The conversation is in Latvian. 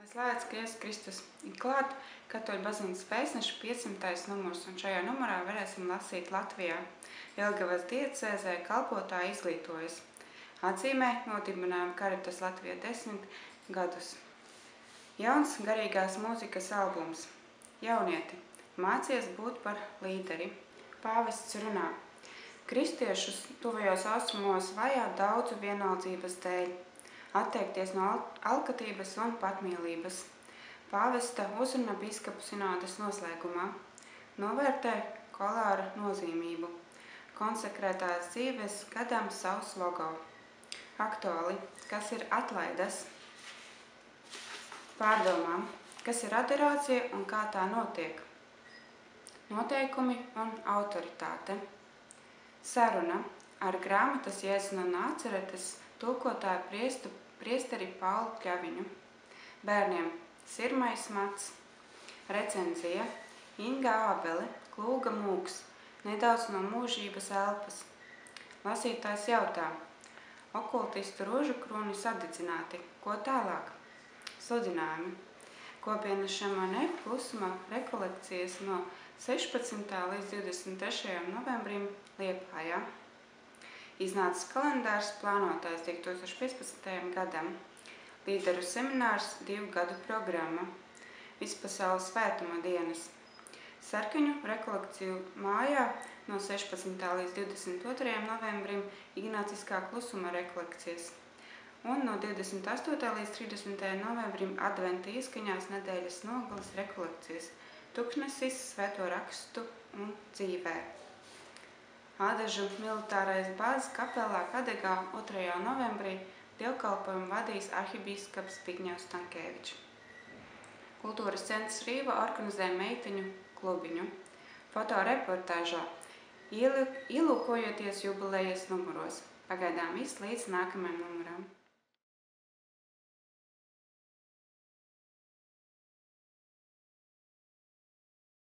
Slavēts, ka Jēzus Kristus ir klāt, Katoļu baznīcas pēcneša 500. numurs, un šajā numurā varēsim lasīt Latvijā. Jelgavas diecēzē kalpotāji izglītojas. Atzīmē nodibinājumu Karitas Latvijā 10 gadus. Jauns garīgās mūzikas albums. Jaunieti, mācies būt par līderi. Pāvests runā. Kristiešus tuvajos austrumos vajā daudzu vienaldzības dēļ. Atteikties no alkatības un patmīlības. Pāvesta uzruna bīskapu sinodes noslēgumā. Novērtē kolāra nozīmību. Konsekrētās dzīves gadam savs logo. Aktuāli, kas ir atlaides? Pārdomām, kas ir adorācija un kā tā notiek? Noteikumi un autoritāte. Saruna ar grāmatas Jēzus no Nāceretes tulkotāju priesteri Paulu Kļaviņu. Bērniem Sirmais Mats. Recenzija Inga Ābele, Klūga mūks, nedaudz no mūžības elpas. Lasītājs jautā. Okultistu rožukroni sadedzināti. Ko tālāk? Sludinājumi. Kopienas Šamanē klusuma rekolekcijas no 16. līdz 23. novembrim Liepājā. Iznācis kalendārs plānotais 2015. gadam. Līderu seminārs 2 gadu programma. Vispasaules svētuma dienas. Sarkaņu rekolekciju mājā no 16. līdz 22. novembrim Ignāciskā klusuma rekolekcijas. Un no 28. līdz 30. novembrim adventa ieskaņās nedēļas nogalas rekolekcijas. Tuksnesis, Svēto rakstu un dzīvē. Ādažu militārais bāzes kapelā Kadegā 2. novembrī dievkalpojumu vadīs arhibīskaps Zbigņevs Stankēvičs. Kultūras centrs Rīva organizē meiteņu klubiņu. Fotoreportāžā ielūkojoties jubilejas numuros. Pagaidām viss līdz nākamajam numuram.